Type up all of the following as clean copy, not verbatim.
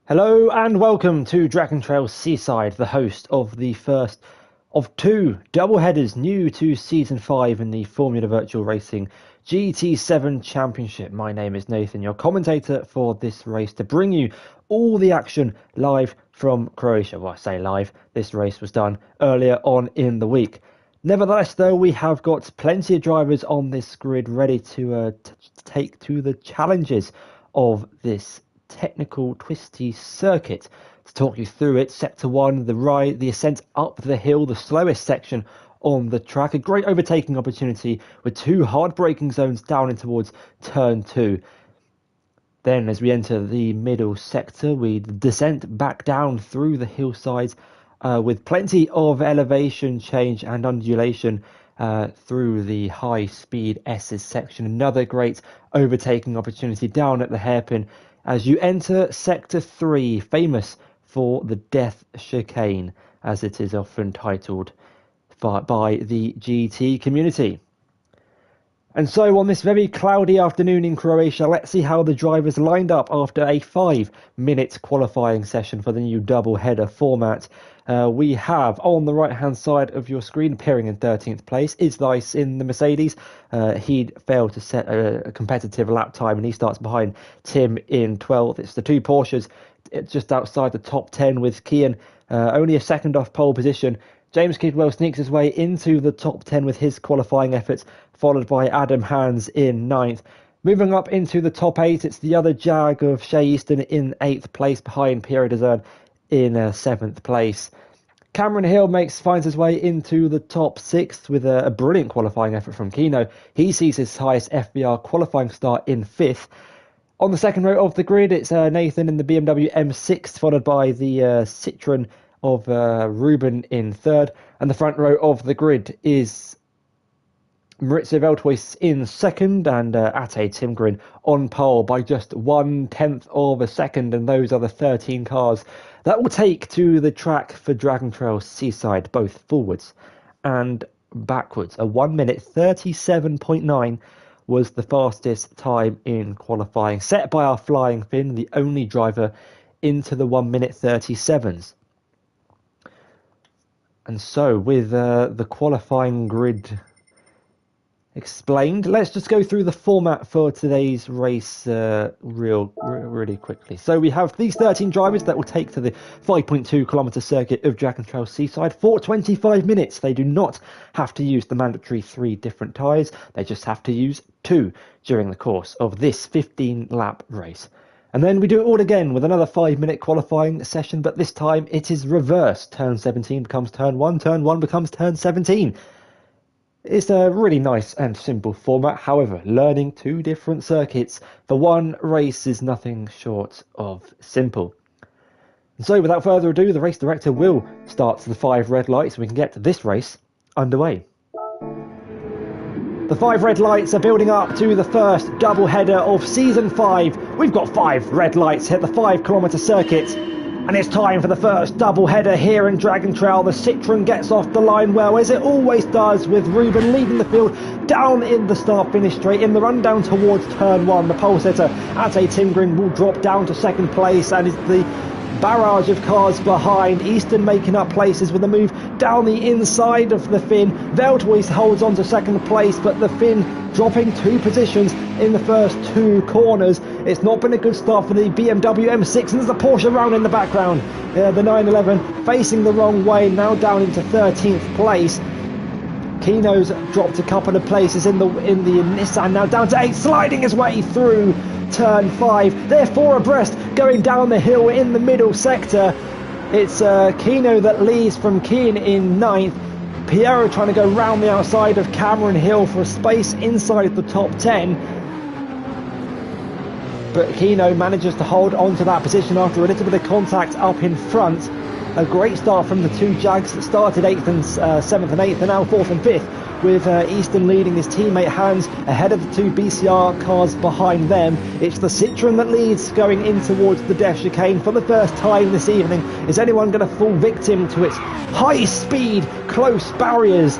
Hello and welcome to Dragon Trail Seaside, the host of the first of two double headers new to Season 5 in the Formula Virtual Racing GT7 Championship. My name is Nathan, your commentator for this race, to bring you all the action live from Croatia. Well, I say live, this race was done earlier on in the week. Nevertheless, though, we have got plenty of drivers on this grid ready to take to the challenges of this technical twisty circuit. To talk you through it, sector 1, the ascent up the hill, the slowest section on the track, a great overtaking opportunity with two hard braking zones down in towards turn 2. Then as we enter the middle sector, we descent back down through the hillsides with plenty of elevation change and undulation through the high speed S's section. Another great overtaking opportunity down at the hairpin as you enter Sector 3, famous for the Death Chicane, as it is often titled by the GT community. And so on this very cloudy afternoon in Croatia, let's see how the drivers lined up after a 5-minute qualifying session for the new double-header format. We have, on the right-hand side of your screen, appearing in 13th place, is Dice in the Mercedes. He'd failed to set a competitive lap time, and he starts behind Tim in 12th. It's the two Porsches just outside the top 10 with Kian only a second off pole position. James Kidwell sneaks his way into the top 10 with his qualifying efforts, followed by Adam Hans in 9th. Moving up into the top 8, it's the other Jag of Shea Easton in 8th place, behind Pierre Dezern in 7th place. Cameron Hill finds his way into the top 6th with a brilliant qualifying effort from Kino. He sees his highest FVR qualifying start in 5th. On the second row of the grid, it's Nathan in the BMW M6, followed by the Citroen of Ruben in 3rd, and the front row of the grid is Maurizio Velthuis in 2nd, and Ate Timgren on pole by just 1/10 of a second, and those are the 13 cars that will take to the track for Dragon Trail Seaside, both forwards and backwards. A 1-minute 37.9 was the fastest time in qualifying, set by our Flying Finn, the only driver into the 1-minute 37s. And so, with the qualifying grid explained, let's just go through the format for today's race really quickly. So we have these 13 drivers that will take to the 5.2 kilometre circuit of Dragon Trail Seaside for 25 minutes. They do not have to use the mandatory 3 different tyres. They just have to use 2 during the course of this 15-lap race. And then we do it all again with another 5-minute qualifying session, but this time it is reversed. Turn 17 becomes turn 1, turn 1 becomes turn 17. It's a really nice and simple format. However, learning 2 different circuits for one race is nothing short of simple. And so without further ado, the race director will start the 5 red lights so we can get this race underway. The 5 red lights are building up to the first double header of Season 5. We've got 5 red lights hit the 5-kilometre circuit. And it's time for the first double header here in Dragon Trail. The Citroen gets off the line well, as it always does, with Ruben leading the field down in the start-finish straight. In the run down towards turn 1, the pole sitter Ate Timgren will drop down to 2nd place, and is the barrage of cars behind. Easton making up places with a move down the inside of the Finn. Velthuis holds on to 2nd place, but the Finn dropping 2 positions in the first 2 corners. It's not been a good start for the BMW M6, and there's a Porsche around in the background. The 911 facing the wrong way, now down into 13th place. Kino's dropped a couple of places in the Nissan, now down to 8th, sliding his way through turn 5. They're 4 abreast going down the hill in the middle sector. It's Kino that leads from Keane in 9th. Piero trying to go round the outside of Cameron Hill for a space inside the top 10. But Kino manages to hold on to that position after a little bit of contact up in front. A great start from the 2 Jags that started 8th and 7th and 8th, and now 4th and 5th, with Easton leading his teammate Hans ahead of the 2 BCR cars behind them. It's the Citroen that leads going in towards the Death Chicane for the first time this evening. Is anyone going to fall victim to its high speed, close barriers?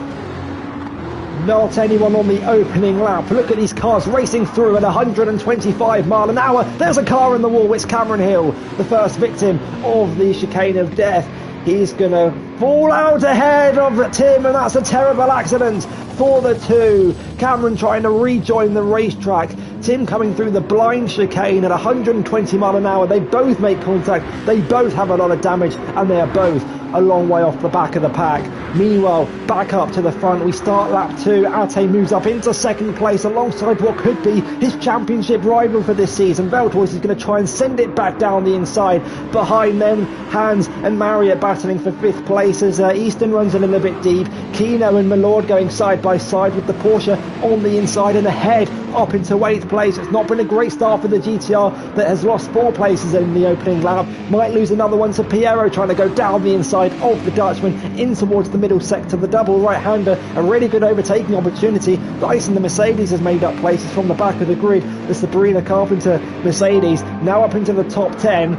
Not anyone on the opening lap. Look at these cars racing through at 125 mile an hour. There's a car in the wall. It's Cameron Hill, the first victim of the chicane of death. He's going to fall out ahead of Tim, and that's a terrible accident for the two. Cameron trying to rejoin the racetrack. Tim coming through the blind chicane at 120 mile an hour. They both make contact. They both have a lot of damage, and they are both a long way off the back of the pack. Meanwhile, back up to the front, we start lap 2. Ate moves up into second place alongside what could be his championship rival for this season. Veltois is going to try and send it back down the inside. Behind them, Hans and Marriott battling for 5th place as Easton runs a little bit deep. Kino and Milord going side by side with the Porsche on the inside, and ahead up into 8th place. It's not been a great start for the GTR that has lost 4 places in the opening lap. Might lose another one to Piero trying to go down the inside of the Dutchman in towards the middle sector. The double right-hander, a really good overtaking opportunity. Dyson, the Mercedes, has made up places from the back of the grid. The Sabrina Carpenter Mercedes now up into the top 10.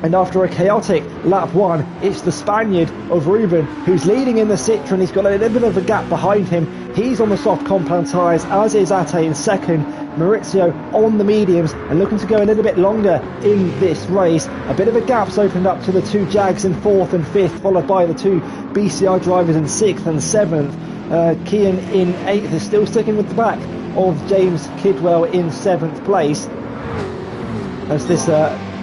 And after a chaotic lap 1, it's the Spaniard of Ruben who's leading in the Citroen. He's got a little bit of a gap behind him. He's on the soft compound tyres, as is Ate in second. Maurizio on the mediums and looking to go a little bit longer in this race. A bit of a gap's opened up to the 2 Jags in 4th and 5th, followed by the 2 BCR drivers in 6th and 7th. Kian in 8th is still sticking with the back of James Kidwell in 7th place. As this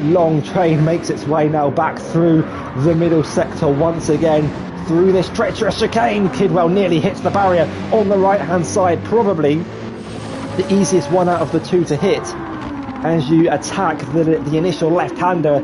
long train makes its way now back through the middle sector once again, through this treacherous chicane. Kidwell nearly hits the barrier on the right hand side, probably the easiest one out of the 2 to hit. As you attack the initial left-hander,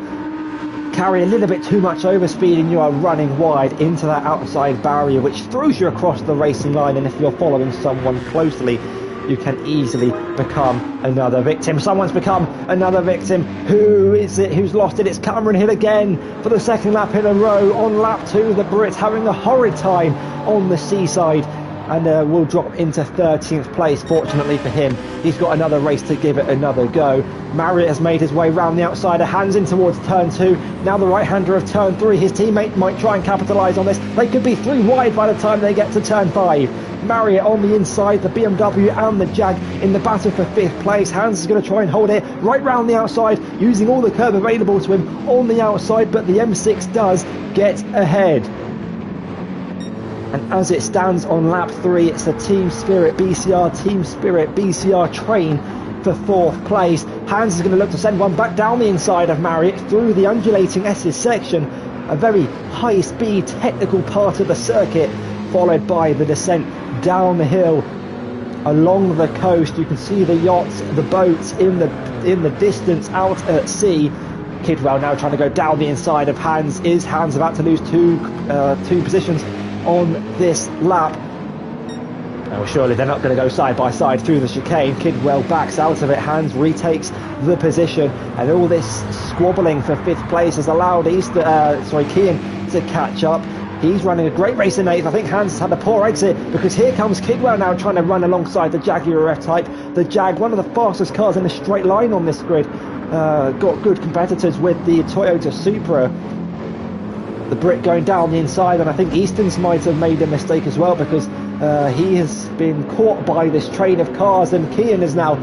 carry a little bit too much overspeed, and you are running wide into that outside barrier, which throws you across the racing line. And if you're following someone closely, you can easily become another victim. Someone's become another victim. Who is it who's lost it? It's Cameron Hill again for the 2nd lap in a row. On lap 2, the Brit having a horrid time on the Seaside, and will drop into 13th place. Fortunately for him, he's got another race to give it another go. Marriott has made his way round the outsider, hands in towards turn 2. Now the right-hander of turn 3. His teammate might try and capitalise on this. They could be 3 wide by the time they get to turn 5. Marriott on the inside, the BMW and the Jag in the battle for 5th place. Hans is going to try and hold it right round the outside, using all the curb available to him on the outside, but the M6 does get ahead. And as it stands on lap 3, it's the Team Spirit BCR train for 4th place. Hans is going to look to send one back down the inside of Marriott through the undulating S's section, a very high-speed technical part of the circuit, followed by the descent down the hill along the coast. You can see the yachts, the boats in the distance out at sea. Kidwell now trying to go down the inside of Hans. Is Hans about to lose two positions on this lap? Oh, surely they're not going to go side by side through the chicane. Kidwell backs out of it. Hans retakes the position, and all this squabbling for 5th place has allowed Kian to catch up. He's running a great race in 8th. I think Hans has had a poor exit, because here comes Kidwell now trying to run alongside the Jaguar F-Type. The Jag, one of the fastest cars in a straight line on this grid. Got good competitors with the Toyota Supra. The Brit going down the inside, and I think Easton's might have made a mistake as well, because he has been caught by this train of cars, and Kian has now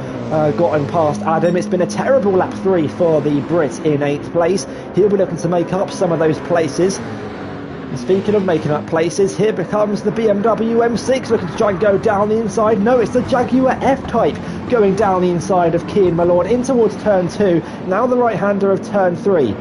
gotten past Adam. It's been a terrible lap 3 for the Brit in 8th place. He'll be looking to make up some of those places. And speaking of making up places, here becomes the BMW M6 looking to try and go down the inside. No, it's the Jaguar F-Type going down the inside of Kian Malord in towards turn 2. Now the right-hander of turn 3.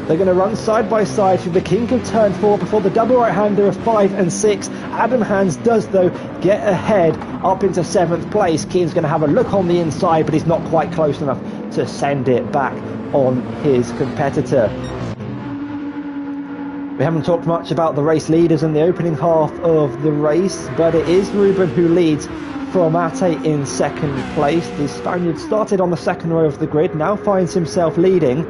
They're going to run side by side through the kink of turn 4 before the double right-hander of 5 and 6. Adam Hans does, though, get ahead up into 7th place. Kian's going to have a look on the inside, but he's not quite close enough to send it back on his competitor. We haven't talked much about the race leaders in the opening half of the race, but it is Ruben who leads from Ate in 2nd place. The Spaniard started on the 2nd row of the grid, now finds himself leading.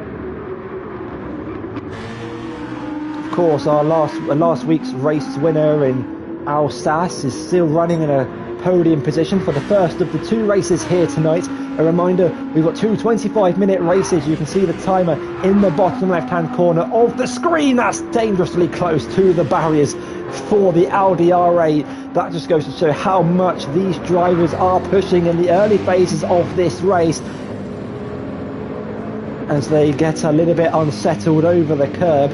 Of course, our last week's race winner in Alsace is still running in a podium position for the first of the 2 races here tonight. A reminder, we've got 2 25-minute races. You can see the timer in the bottom left-hand corner of the screen. That's dangerously close to the barriers for the Audi R8. That just goes to show how much these drivers are pushing in the early phases of this race, as they get a little bit unsettled over the curb.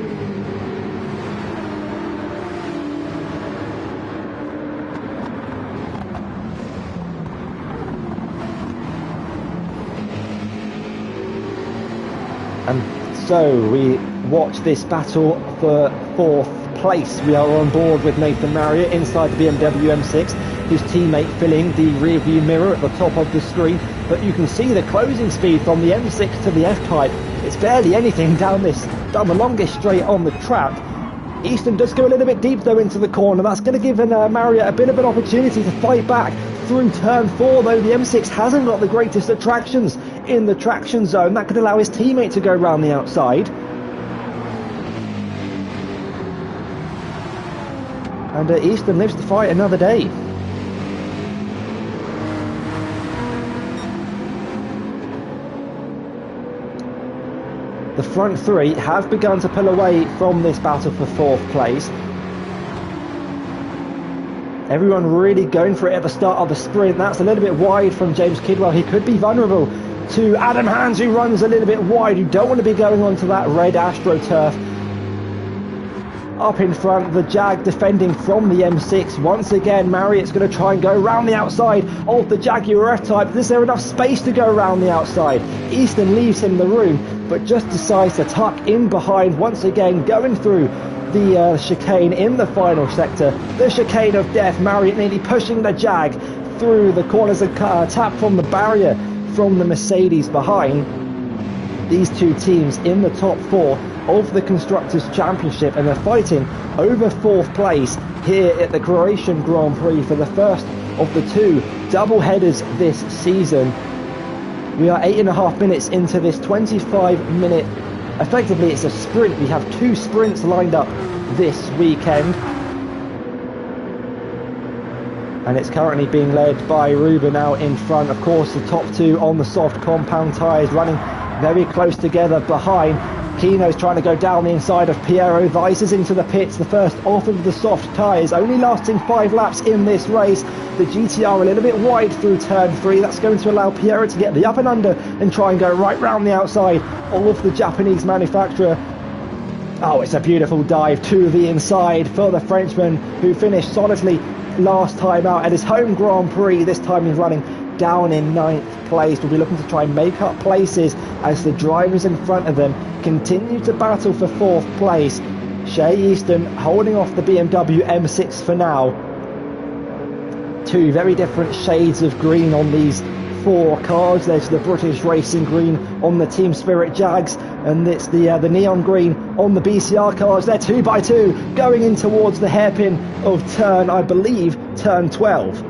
And so we watch this battle for 4th place. We are on board with Nathan Marriott inside the BMW M6, his teammate filling the rear view mirror at the top of the screen. But you can see the closing speed from the M6 to the F-Type. It's barely anything down the longest straight on the track. Easton does go a little bit deep though into the corner. That's going to give Marriott a bit of an opportunity to fight back through turn 4, though the M6 hasn't got the greatest attractions in the traction zone. That could allow his teammate to go round the outside. And Easton lives to fight another day. The front 3 have begun to pull away from this battle for 4th place. Everyone really going for it at the start of the sprint. That's a little bit wide from James Kidwell. He could be vulnerable to Adam Hans, who runs a little bit wide. You don't want to be going onto that red AstroTurf. Up in front, the Jag defending from the M6. Once again, Marriott's going to try and go around the outside of the Jaguar F-Type. Is there enough space to go around the outside? Easton leaves him the room, but just decides to tuck in behind, once again going through the chicane in the final sector. The chicane of death. Marriott nearly pushing the Jag through the corners. A tap from the barrier from the Mercedes behind. These 2 teams in the top 4 of the Constructors' Championship, and they're fighting over 4th place here at the Croatian Grand Prix for the first of the 2 double headers this season. We are 8.5 minutes into this 25-minute, effectively it's a sprint. We have 2 sprints lined up this weekend, and it's currently being led by Ruben out in front. Of course, the top 2 on the soft compound tyres running very close together behind. Kino's trying to go down the inside of Piero. Weiss's into the pits, the first off of the soft tyres, only lasting 5 laps in this race. The GTR a little bit wide through turn 3. That's going to allow Piero to get the up and under and try and go right round the outside of the Japanese manufacturer. Oh, it's a beautiful dive to the inside for the Frenchman, who finished solidly last time out at his home Grand Prix. This time he's running down in 9th place. We'll be looking to try and make up places as the drivers in front of them continue to battle for 4th place. Shea Easton holding off the BMW M6 for now. 2 very different shades of green on these 4 cars. There's the British Racing Green on the Team Spirit Jags, and it's the neon green on the BCR cars. They're 2x2 going in towards the hairpin of turn, I believe, turn 12.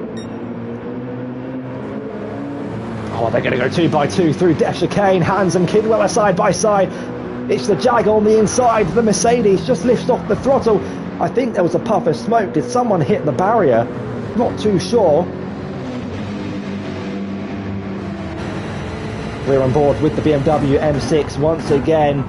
Oh, they're going to go 2x2 through Death Chicane. Hans and Kidwell are side by side. It's the Jag on the inside. The Mercedes just lifts off the throttle. I think there was a puff of smoke. Did someone hit the barrier? Not too sure. We're on board with the BMW M6 once again.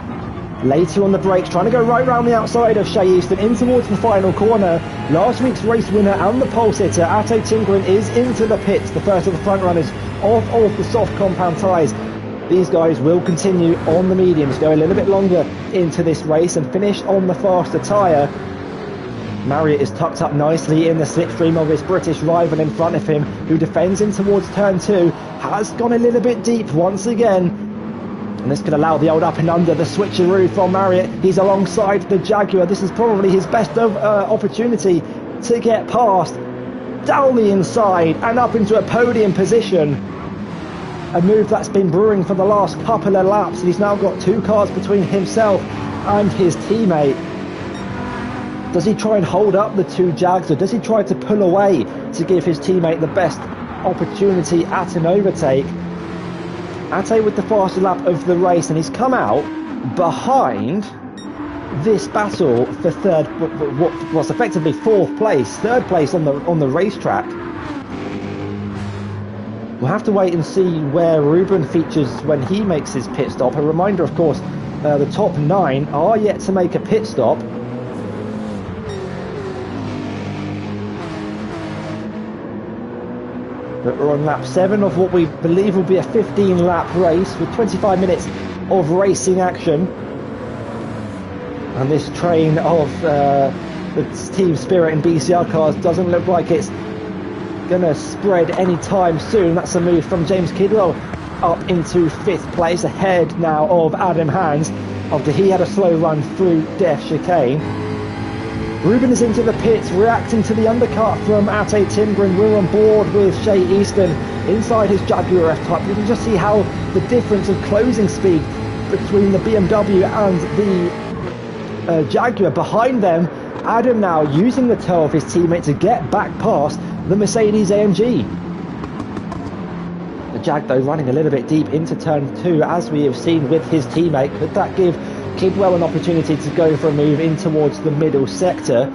Later on the brakes, trying to go right round the outside of Shea Easton in towards the final corner. Last week's race winner and the pole sitter, Ate Tingren, is into the pits, the first of the front runners of the soft compound tyres. These guys will continue on the mediums, go a little bit longer into this race and finish on the faster tyre. Marriott is tucked up nicely in the slipstream of his British rival in front of him, who defends in towards turn 2, has gone a little bit deep once again. And this could allow the old up and under, the switcheroo from Marriott. He's alongside the Jaguar. This is probably his best opportunity to get past. Down the inside and up into a podium position. A move that's been brewing for the last couple of laps. And he's now got 2 cars between himself and his teammate. Does he try and hold up the 2 Jags, or does he try to pull away to give his teammate the best opportunity at an overtake? Ate with the fastest lap of the race, and he's come out behind this battle for third, what was effectively 4th place, 3rd place on the racetrack. We'll have to wait and see where Ruben features when he makes his pit stop. A reminder, of course, the top 9 are yet to make a pit stop. But we're on lap 7 of what we believe will be a 15-lap race with 25 minutes of racing action. And this train of the Team Spirit and BCR cars doesn't look like it's going to spread any time soon. That's a move from James Kidwell up into 5th place, ahead now of Adam Hans after he had a slow run through Death Chicane. Ruben is into the pits, reacting to the undercut from Ate Timgren. We're on board with Shea Easton inside his Jaguar F-Type. You can just see how the difference of closing speed between the BMW and the Jaguar. Behind them, Adam now using the toe of his teammate to get back past the Mercedes AMG. The Jag, though, running a little bit deep into turn 2, as we have seen with his teammate. Could that give Kidwell an opportunity to go for a move in towards the middle sector?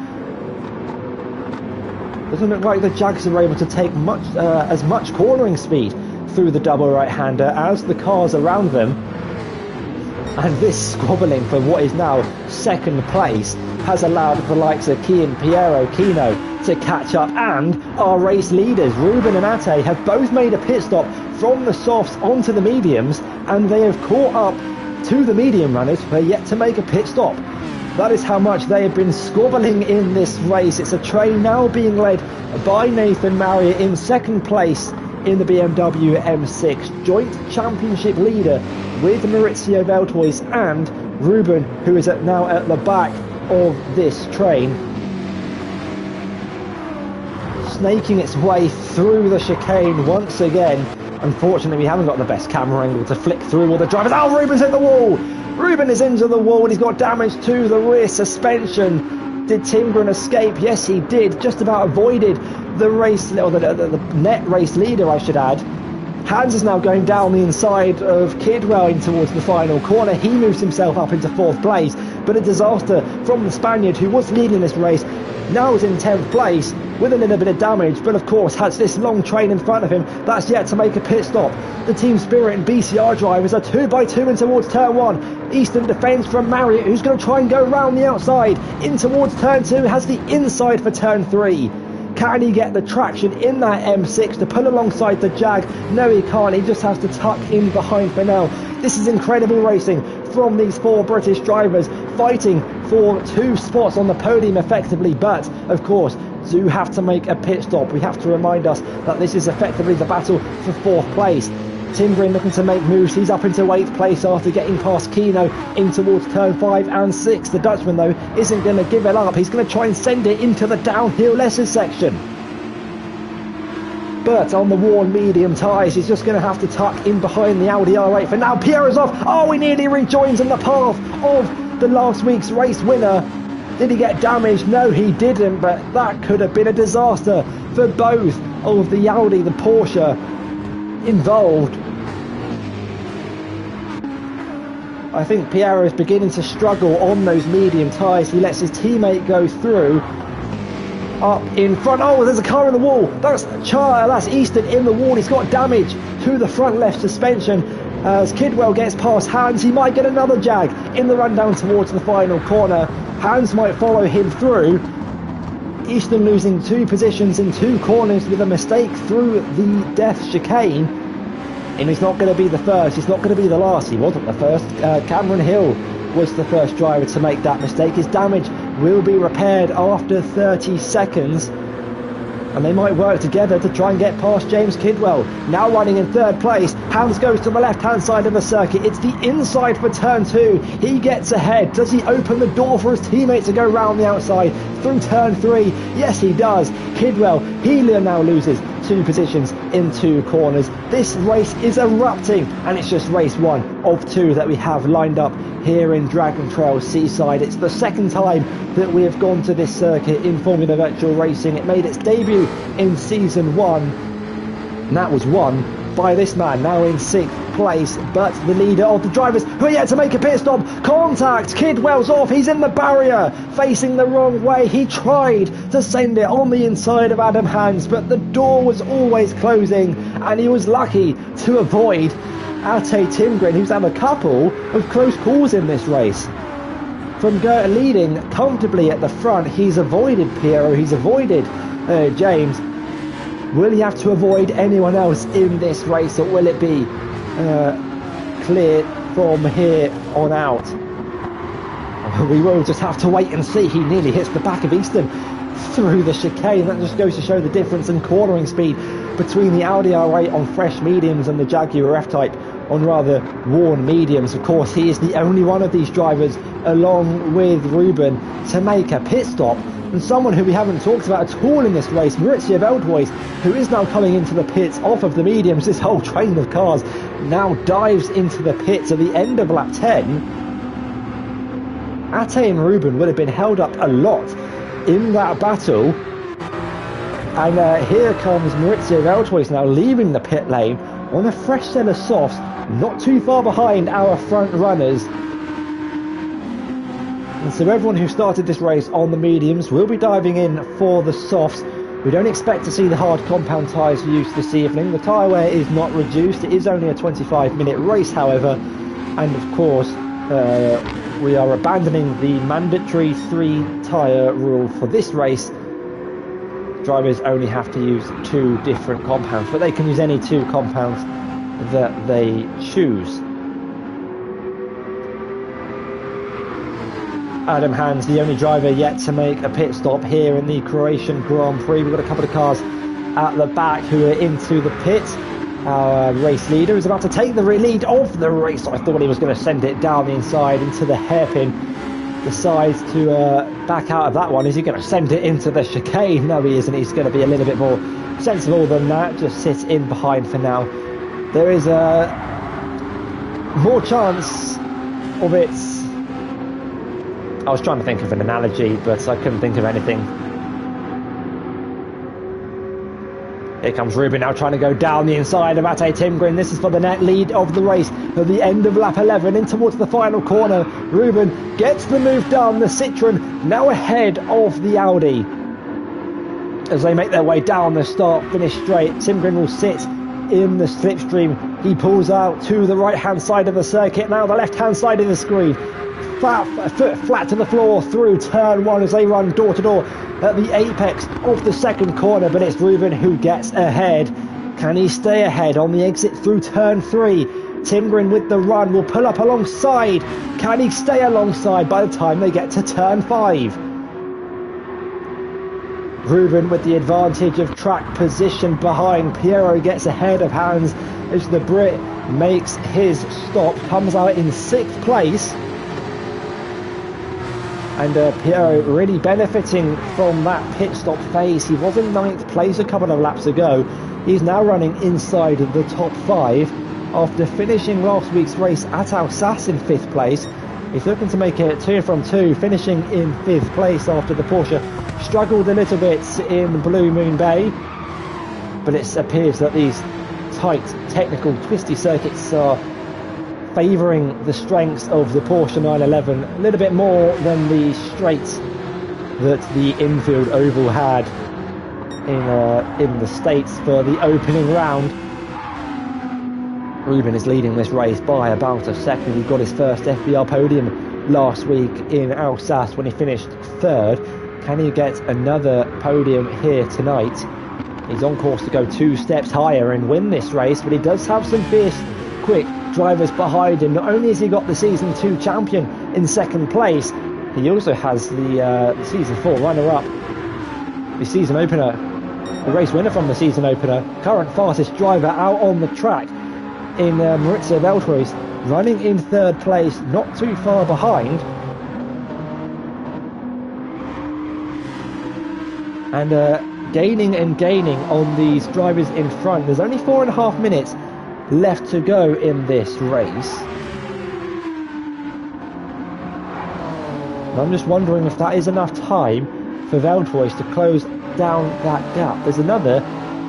Doesn't look like the Jags are able to take as much cornering speed through the double right-hander as the cars around them. And this squabbling for what is now 2nd place has allowed the likes of Kian Piero Kino to catch up, and our race leaders Ruben and Ate have both made a pit stop from the softs onto the mediums, and they have caught up to the medium runners who are yet to make a pit stop. That is how much they have been squabbling in this race. It's a train now being led by Nathan Marriott in 2nd place in the BMW M6, joint championship leader with Maurizio Veltois and Ruben, who is now at the back of this train, snaking its way through the chicane once again. Unfortunately, we haven't got the best camera angle to flick through all the drivers. Oh, Ruben's hit the wall! Ruben is into the wall and he's got damage to the rear suspension. Did Timgren escape? Yes, he did. Just about avoided the race, or the net race leader, I should add. Hans is now going down the inside of Kidwell in towards the final corner. He moves himself up into 4th place, but a disaster from the Spaniard who was leading this race. Now is in 10th place with a little bit of damage, but of course has this long train in front of him that's yet to make a pit stop. The Team Spirit and BCR drivers are 2x2 in towards turn 1. Easton defends from Marriott, who's going to try and go round the outside in towards turn 2, has the inside for turn 3. Can he get the traction in that M6 to pull alongside the Jag? No, he can't. He just has to tuck in behind for now. This is incredible racing from these 4 British drivers, fighting for 2 spots on the podium effectively, but of course do have to make a pit stop. We have to remind us that this is effectively the battle for 4th place. Timgren looking to make moves. He's up into 8th place after getting past Kino in towards turn 5 and 6. The Dutchman, though, isn't going to give it up. He's going to try and send it into the downhill lesser section. But on the worn medium tyres, he's just going to have to tuck in behind the Audi R8 for now. Piero's off. Oh, he nearly rejoins in the path of the last week's race winner. Did he get damaged? No, he didn't, but that could have been a disaster for both of the Audi, the Porsche involved. I think Piero is beginning to struggle on those medium tyres. He lets his teammate go through. Up in front. Oh, there's a car in the wall. That's Easton in the wall. He's got damage to the front left suspension. As Kidwell gets past Hans, he might get another Jag in the run down towards the final corner. Hans might follow him through. Easton losing 2 positions in 2 corners with a mistake through the Death Chicane. And he's not going to be the first. He's not going to be the last. He wasn't the first. Cameron Hill was the first driver to make that mistake. His damage will be repaired after 30 seconds. And they might work together to try and get past James Kidwell. Now running in 3rd place. Hans goes to the left-hand side of the circuit. It's the inside for turn 2. He gets ahead. Does he open the door for his teammate to go round the outside through turn 3? Yes, he does. Kidwell, he now loses 2 positions in 2 corners. This race is erupting, and it's just race 1 of 2 that we have lined up here in Dragon Trail Seaside. It's the 2nd time that we have gone to this circuit in Formula Virtual Racing. It made its debut in season 1, and that was won by this man, now in 6th place, but the leader of the drivers who are yet to make a pit stop. Contact. Kidwell's off. He's in the barrier, facing the wrong way. He tried to send it on the inside of Adam Hans, but the door was always closing, and he was lucky to avoid Ate Timgren, who's had a couple of close calls in this race. From leading comfortably at the front, he's avoided Piero, he's avoided James. Will he have to avoid anyone else in this race, or will it be clear from here on out? We will just have to wait and see. He nearly hits the back of Easton through the chicane. That just goes to show the difference in cornering speed between the Audi R8 on fresh mediums and the Jaguar F-Type on rather worn mediums. Of course, he is the only one of these drivers, along with Ruben, to make a pit stop. And someone who we haven't talked about at all in this race, Maurizio Veldhuis, who is now coming into the pits off of the mediums. This whole train of cars now dives into the pits at the end of lap 10. Ate and Ruben would have been held up a lot in that battle. And here comes Maurizio Veldhuis now leaving the pit lane on a fresh set of softs, not too far behind our front runners. And so everyone who started this race on the mediums will be diving in for the softs. We don't expect to see the hard compound tyres used this evening. The tyre wear is not reduced. It is only a 25-minute race, however. And of course, we are abandoning the mandatory 3 tyre rule for this race. Drivers only have to use 2 different compounds, but they can use any 2 compounds that they choose. Adam Hans, the only driver yet to make a pit stop here in the Croatian Grand Prix. We've got a couple of cars at the back who are into the pit. Our race leader is about to take the lead of the race. I thought he was going to send it down the inside into the hairpin. Decides to back out of that one. Is he going to send it into the chicane? No, he isn't. He's going to be a little bit more sensible than that. Just sit in behind for now. There is more chance of it. I was trying to think of an analogy, but I couldn't think of anything. Here comes Ruben now trying to go down the inside of Ate Timgren. This is for the net lead of the race at the end of lap 11 in towards the final corner. Ruben gets the move done. The Citroen now ahead of the Audi as they make their way down the start finish straight. Timgren will sit in the slipstream. He pulls out to the right hand side of the circuit, now the left hand side of the screen. Foot flat to the floor through turn 1 as they run door to door at the apex of the second corner, but it's Ruben who gets ahead. Can he stay ahead on the exit through turn 3? Timgren with the run will pull up alongside. Can he stay alongside by the time they get to turn 5? Ruben with the advantage of track position behind. Piero gets ahead of Hans as the Brit makes his stop, comes out in 6th place. And Piero really benefiting from that pit stop phase. He was in 9th place a couple of laps ago. He's now running inside the top 5 after finishing last week's race at Alsace in 5th place. He's looking to make it 2 from 2, finishing in 5th place after the Porsche struggled a little bit in Blue Moon Bay. But it appears that these tight, technical, twisty circuits are favouring the strengths of the Porsche 911 a little bit more than the straights that the infield oval had in the States for the opening round. Ruben is leading this race by about a second. He got his first FVR podium last week in Alsace when he finished 3rd. Can he get another podium here tonight? He's on course to go 2 steps higher and win this race, but he does have some fierce, quick drivers behind him. Not only has he got the Season 2 champion in 2nd place, he also has the Season 4 runner-up, the season opener, the race winner from the season opener, current fastest driver out on the track in Maurizio Veldhuis, running in 3rd place, not too far behind. And gaining and gaining on these drivers in front. There's only 4.5 minutes left to go in this race. And I'm just wondering if that is enough time for Veldhuis to close down that gap. There's another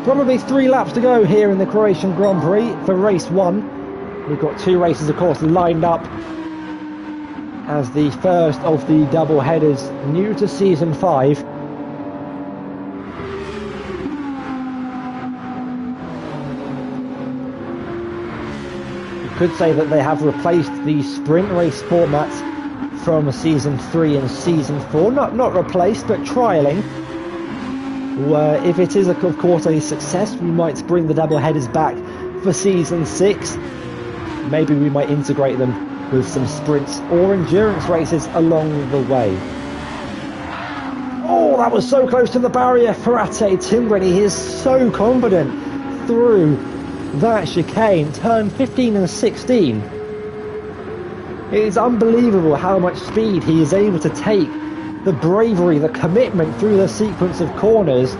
probably 3 laps to go here in the Croatian Grand Prix for race 1. We've got 2 races, of course, lined up as the first of the double headers new to season 5. Could say that they have replaced the sprint race formats from Season 3 and Season 4. Not replaced, but trialling. If it is, of course, a success, we might bring the double headers back for Season 6. Maybe we might integrate them with some sprints or endurance races along the way. Oh, that was so close to the barrier for Ate Timbreni. He is so confident through that chicane. Turn 15 and 16. It is unbelievable how much speed he is able to take. The bravery, the commitment through the sequence of corners.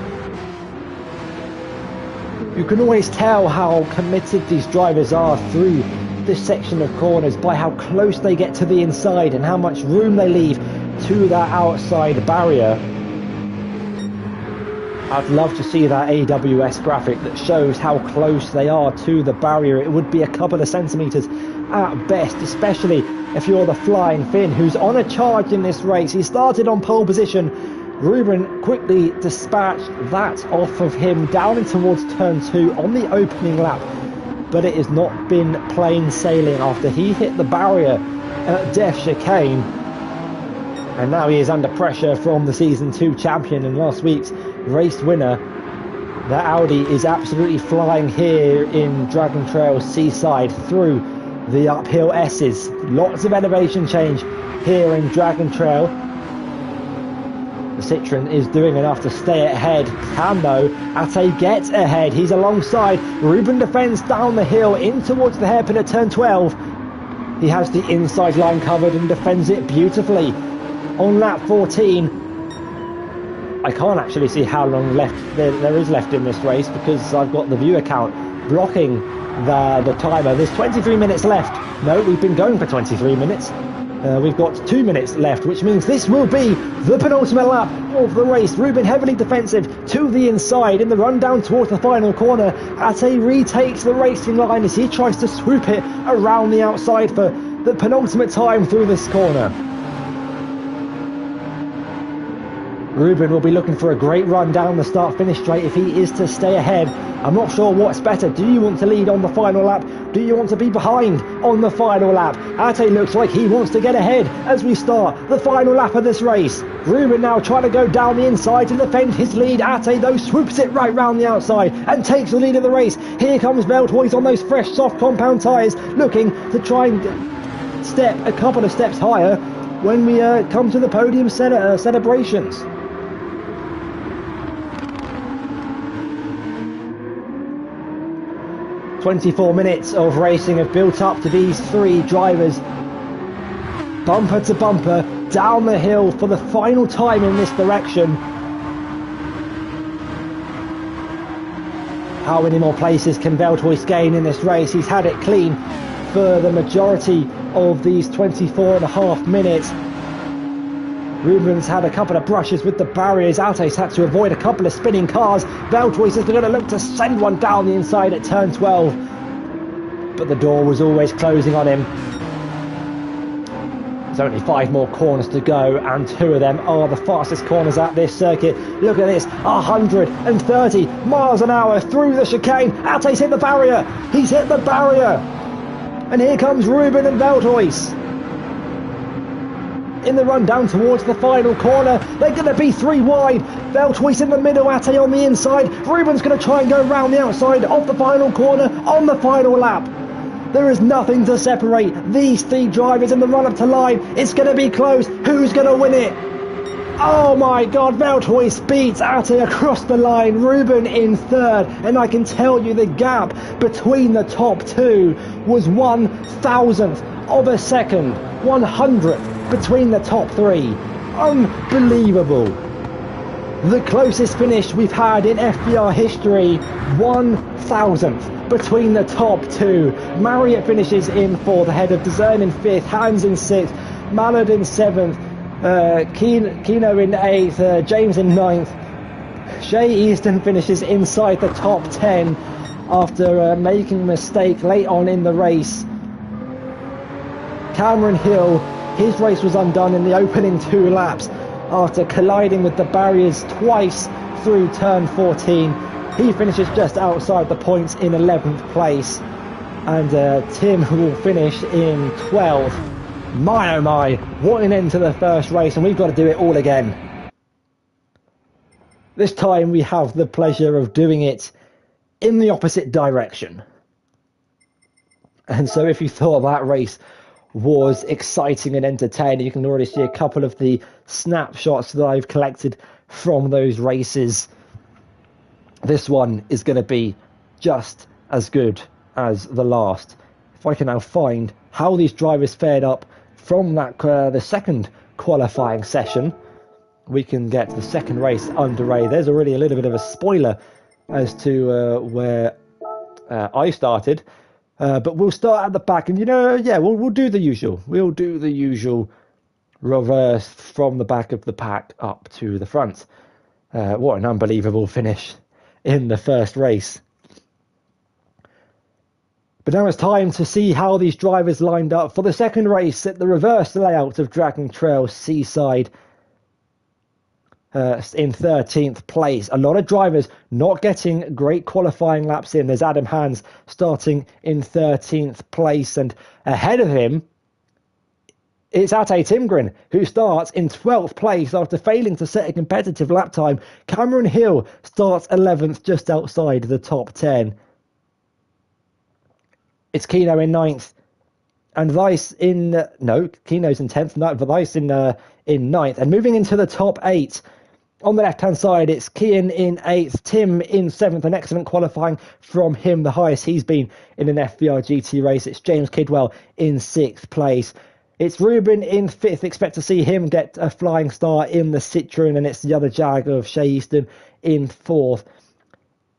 You can always tell how committed these drivers are through this section of corners by how close they get to the inside and how much room they leave to that outside barrier. I'd love to see that AWS graphic that shows how close they are to the barrier. It would be a couple of centimetres at best, especially if you're the Flying Finn, who's on a charge in this race. He started on pole position. Ruben quickly dispatched that off of him down in towards turn 2 on the opening lap. But it has not been plain sailing after he hit the barrier at Death Chicane. And now he is under pressure from the Season 2 champion and last week's race winner. The Audi is absolutely flying here in Dragon Trail Seaside through the uphill S's. Lots of elevation change here in Dragon Trail. The Citroen is doing enough to stay ahead. Can though Ate get ahead? He's alongside. Ruben defends down the hill in towards the hairpin at turn 12. He has the inside line covered and defends it beautifully. On lap 14, I can't actually see how long left there is left in this race because I've got the viewer count blocking the timer. There's 23 minutes left. No, we've been going for 23 minutes. We've got 2 minutes left, which means this will be the penultimate lap of the race. Ruben heavily defensive to the inside in the run down towards the final corner. Ate retakes the racing line as he tries to swoop it around the outside for the penultimate time through this corner. Ruben will be looking for a great run down the start-finish straight if he is to stay ahead. I'm not sure what's better. Do you want to lead on the final lap? Do you want to be behind on the final lap? Ate looks like he wants to get ahead as we start the final lap of this race. Ruben now trying to go down the inside to defend his lead. Ate though swoops it right round the outside and takes the lead of the race. Here comes Veltoys on those fresh soft compound tyres, looking to try and step a couple of steps higher when we come to the podium celebrations. 24 minutes of racing have built up to these three drivers bumper to bumper down the hill for the final time in this direction. How many more places can Veltoys gain in this race? He's had it clean for the majority of these 24.5 minutes. Ruben's had a couple of brushes with the barriers. Ate's had to avoid a couple of spinning cars. Veltoys is going to look to send one down the inside at turn 12. But the door was always closing on him. There's only 5 more corners to go, and 2 of them are the fastest corners at this circuit. Look at this, 130 miles an hour through the chicane. Ate's hit the barrier. He's hit the barrier. And here comes Ruben and Veltoys. In the run down towards the final corner, they're going to be 3 wide. Veltoys in the middle, Ate on the inside. Ruben's going to try and go round the outside of the final corner on the final lap. There is nothing to separate these 3 drivers in the run up to line. It's going to be close. Who's going to win it? Oh my God, Veltoys beats Ate across the line. Ruben in 3rd, and I can tell you the gap between the top 2 was 1,000th of a second. 100th between the top 3. Unbelievable. The closest finish we've had in FVR history. 1,000th between the top 2. Marriott finishes in 4th ahead of Dezern in 5th, Hans in 6th, Mallard in 7th, Kino in 8th, James in 9th. Shea Easton finishes inside the top 10 after making a mistake late on in the race. Cameron Hill, his race was undone in the opening 2 laps after colliding with the barriers twice through turn 14. He finishes just outside the points in 11th place. and Tim will finish in 12th. My oh my, what an end to the first race, and we've got to do it all again. This time we have the pleasure of doing it in the opposite direction. And so if you thought that race was exciting and entertaining, you can already see a couple of the snapshots that I've collected from those races. This one is going to be just as good as the last. If I can now find how these drivers fared up from that the second qualifying session, we can get the second race underway. There's already a little bit of a spoiler as to where I started, but we'll start at the back, and we'll do the usual. We'll do the usual reverse from the back of the pack up to the front. What an unbelievable finish in the first race. But now it's time to see how these drivers lined up for the second race at the reverse layout of Dragon Trail Seaside. In 13th place. A lot of drivers not getting great qualifying laps in. There's Adam Hans starting in 13th place, and ahead of him it's Ate Timgren, who starts in 12th place after failing to set a competitive lap time. Cameron Hill starts 11th, just outside the top 10. It's Kino in 9th, and Weiss in... Kino's in 10th, Weiss in 9th. And moving into the top 8, on the left-hand side, it's Kian in 8th, Tim in 7th, an excellent qualifying from him, the highest he's been in an FVR GT race. It's James Kidwell in 6th place. It's Ruben in 5th, expect to see him get a flying start in the Citroen, and it's the other Jag of Shea Easton in 4th.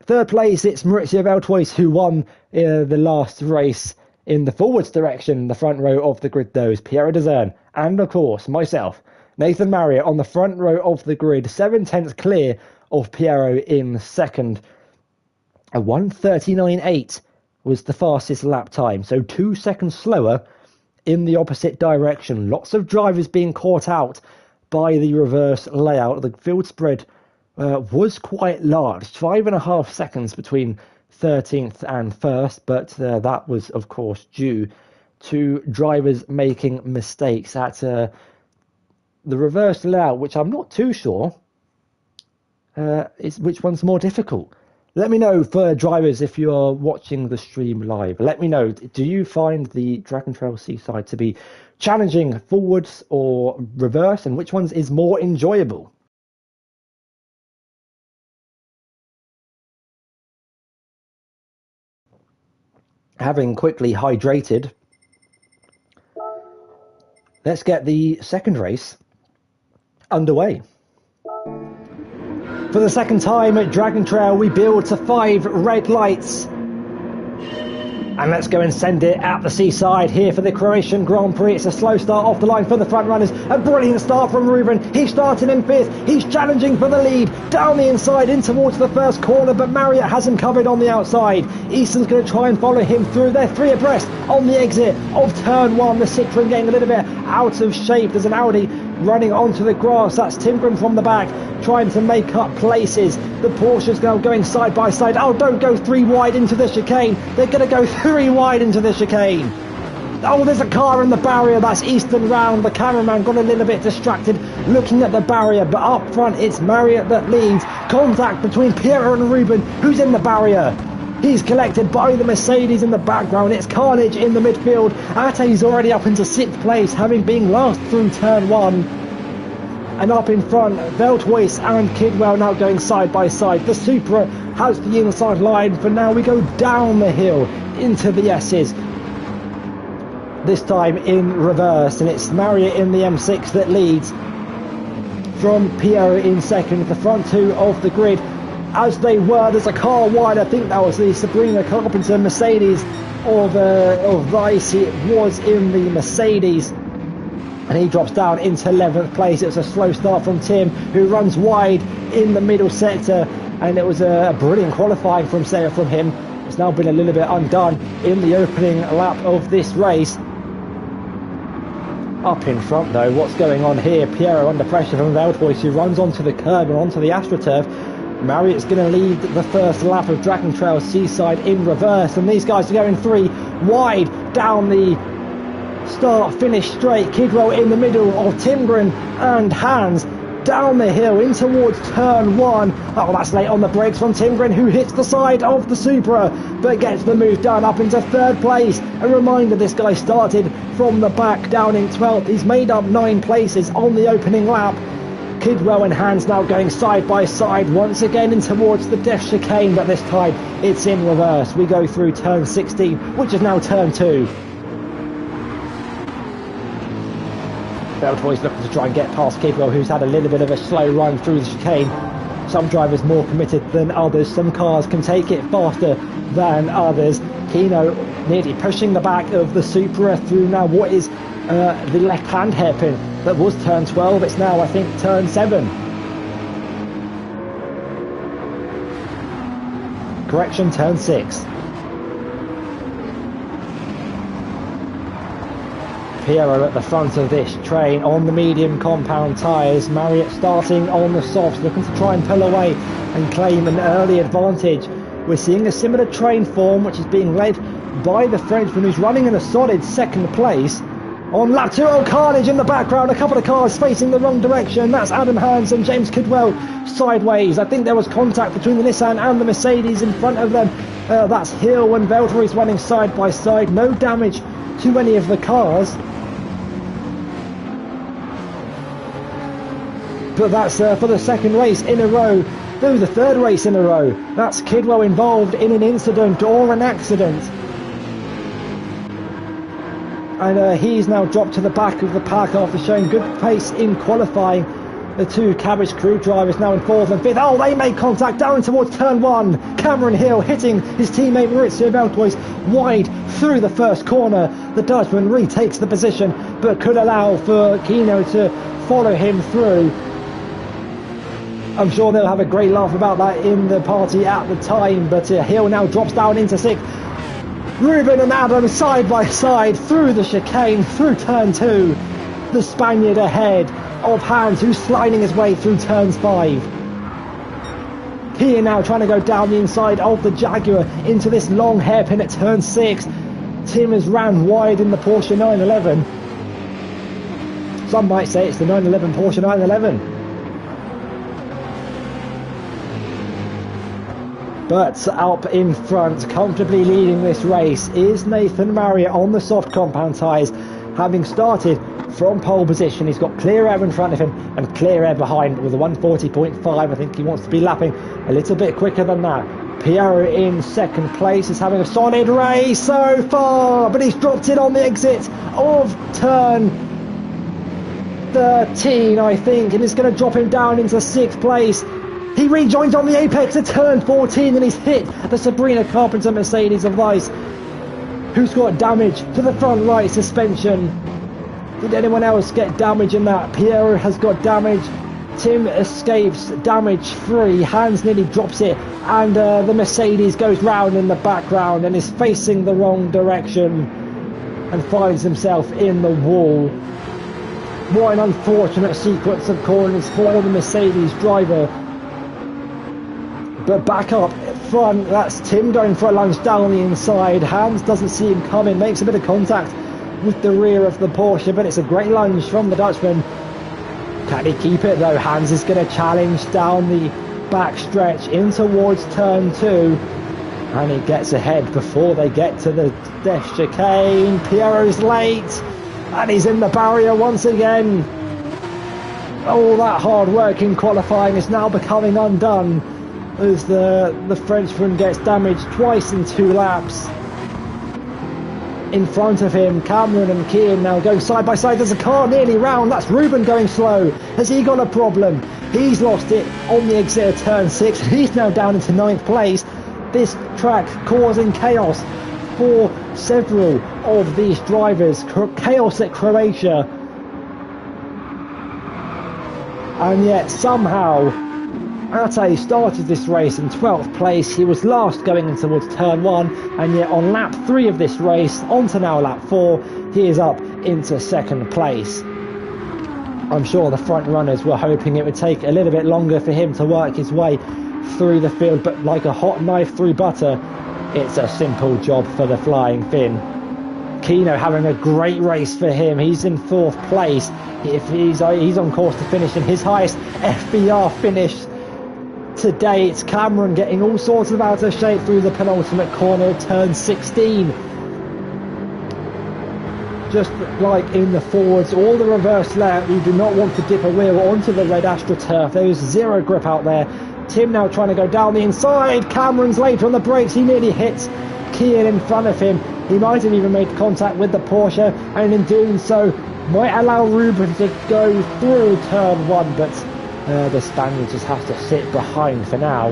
3rd place, it's Maurizio Veltois, who won the last race in the forwards direction. The front row of the grid, those Piero Dezern, and of course myself, Nathan Marriott, on the front row of the grid, 7/10 clear of Piero in 2nd. A 1:39.8 was the fastest lap time, so 2 seconds slower in the opposite direction. Lots of drivers being caught out by the reverse layout. The field spread was quite large, 5.5 seconds between 13th and 1st, but that was, of course, due to drivers making mistakes at the reverse layout, which I'm not too sure is which one's more difficult. Let me know for drivers if you are watching the stream live. Let me know, do you find the Dragon Trail Seaside to be challenging forwards or reverse, and which ones is more enjoyable? Having quickly hydrated, let's get the second race underway. For the second time at Dragon Trail, we build to 5 red lights. And let's go and send it at the Seaside here for the Croatian Grand Prix. It's a slow start off the line for the front runners. A brilliant start from Ruben. He's starting in 5th. He's challenging for the lead. Down the inside in towards the first corner, but Marriott has him covered on the outside. Easton's going to try and follow him through. They're 3 abreast on the exit of turn 1. The Citroen getting a little bit out of shape. There's an Audi running onto the grass. That's Timgren from the back trying to make up places. The Porsche's now going side by side. Oh, don't go 3 wide into the chicane. They're going to go 3 wide into the chicane. Oh, there's a car in the barrier. That's Easton round. The cameraman got a little bit distracted looking at the barrier, but up front it's Marriott that leads. Contact between Piero and Ruben, who's in the barrier. He's collected by the Mercedes in the background. It's carnage in the midfield. Ate's already up into 6th place, having been last through turn 1. And up in front, Veltois and Kidwell now going side by side. The Supra has the inside line. For now, we go down the hill into the S's. This time in reverse, and it's Marriott in the M6 that leads from Piero in 2nd. The front 2 of the grid, as they were. There's a car wide. I think that was the Sabrina Carpenter Mercedes of Weiss. It was in the Mercedes. And he drops down into 11th place. It was a slow start from Tim, who runs wide in the middle sector, and it was a brilliant qualifying from him. It's now been a little bit undone in the opening lap of this race. Up in front though, what's going on here? Piero under pressure from Veltois, who runs onto the curb and onto the AstroTurf. Marriott's going to lead the first lap of Dragon Trail Seaside in reverse, and these guys are going 3 wide down the start-finish straight. Kidwell in the middle of Timgren and Hans down the hill in towards turn 1. Oh, that's late on the brakes from Timgren, who hits the side of the Supra but gets the move done up into 3rd place. A reminder, this guy started from the back down in 12th. He's made up 9 places on the opening lap. Kidwell and Hans now going side by side once again in towards the death chicane, but this time it's in reverse. We go through turn 16, which is now turn 2. Beltoy's looking to try and get past Kidwell, who's had a little bit of a slow run through the chicane. Some drivers more committed than others. Some cars can take it faster than others. Kino nearly pushing the back of the Supra through now what is the left-hand hairpin. That was turn 12. It's now, I think, turn 7. Correction, turn 6. Piero at the front of this train on the medium compound tyres. Marriott starting on the softs, looking to try and pull away and claim an early advantage. We're seeing a similar train form, which is being led by the Frenchman, who's running in a solid 2nd place. On lap 2, oh, carnage in the background, a couple of cars facing the wrong direction. That's Adam Hans and James Kidwell sideways. I think there was contact between the Nissan and the Mercedes in front of them. That's Hill and Valtteri running side by side. No damage to any of the cars. But that's for the 2nd race in a row. No, the 3rd race in a row. That's Kidwell involved in an incident or an accident. And he's now dropped to the back of the pack after showing good pace in qualifying. The 2 Cabbage crew drivers now in 4th and 5th. Oh, they made contact down towards turn 1. Cameron Hill hitting his teammate Maurizio Beltois wide through the 1st corner. The Dutchman retakes the position, but could allow for Kino to follow him through. I'm sure they'll have a great laugh about that in the party at the time, but Hill now drops down into 6th. Ruben and Adam side by side through the chicane, through turn 2. The Spaniard ahead of Hans, who's sliding his way through turns 5. Here now trying to go down the inside of the Jaguar into this long hairpin at turn 6. Tim has ran wide in the Porsche 911. Some might say it's the 911 Porsche 911. But up in front, comfortably leading this race, is Nathan Marriott on the soft compound tyres, having started from pole position. He's got clear air in front of him and clear air behind with a 140.5. I think he wants to be lapping a little bit quicker than that. Piero in 2nd place is having a solid race so far, but he's dropped it on the exit of turn 13, I think, and it's going to drop him down into 6th place. He rejoins on the apex at turn 14 and he's hit the Sabrina Carpenter Mercedes of Weiss, who's got damage to the front right suspension. Did anyone else get damage in that? Piero has got damage. Tim escapes damage free. Hans nearly drops it, and the Mercedes goes round in the background and is facing the wrong direction and finds himself in the wall. What an unfortunate sequence of corners for the Mercedes driver. But back up front, that's Tim going for a lunge down the inside. Hans doesn't see him coming, makes a bit of contact with the rear of the Porsche, but it's a great lunge from the Dutchman. Can he keep it though? Hans is going to challenge down the back stretch in towards turn 2, and he gets ahead before they get to the death chicane. Piero's late, and he's in the barrier once again. All that hard work in qualifying is now becoming undone, as the Frenchman gets damaged twice in 2 laps. In front of him, Cameron and Kian now going side by side. There's a car nearly round. That's Ruben going slow. Has he got a problem? He's lost it on the exit of turn 6. He's now down into 9th place. This track causing chaos for several of these drivers. Chaos at Croatia. And yet somehow Ate started this race in 12th place. He was last going in towards turn 1, and yet on lap 3 of this race, on to now lap 4, he is up into 2nd place. I'm sure the front runners were hoping it would take a little bit longer for him to work his way through the field, but like a hot knife through butter, it's a simple job for the Flying Finn. Kino having a great race for him. He's in 4th place. If he's on course to finish in his highest FVR finish to date. Cameron getting all sorts of out of shape through the penultimate corner of turn 16. Just like in the forwards, all the reverse layout, you do not want to dip a wheel onto the red AstroTurf. There is zero grip out there. Tim now trying to go down the inside. Cameron's late on the brakes. He nearly hits Kian in front of him. He might have even made contact with the Porsche, and in doing so might allow Ruben to go through turn 1, but the Spaniard just has to sit behind for now.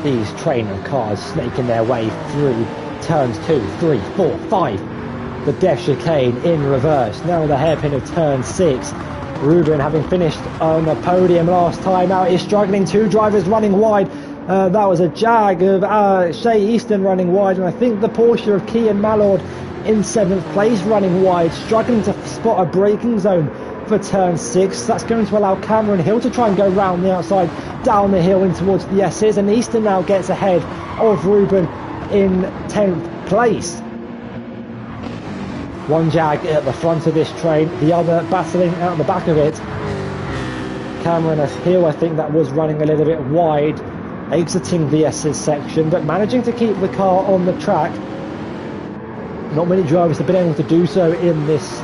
These train of cars snaking their way through turns 2, 3, 4, 5. The Death Chicane in reverse. Now the hairpin of turn 6. Ruben, having finished on the podium last time out, is struggling. 2 drivers running wide. That was a Jag of Shea Easton running wide, and I think the Porsche of Kian Mallord in 7th place running wide, struggling to spot a braking zone for turn 6. That's going to allow Cameron Hill to try and go round the outside, down the hill in towards the S's, and Easton now gets ahead of Ruben in 10th place. One Jag at the front of this train, the other battling out the back of it. Cameron Hill, I think that was running a little bit wide, exiting the S's section, but managing to keep the car on the track. Not many drivers have been able to do so in this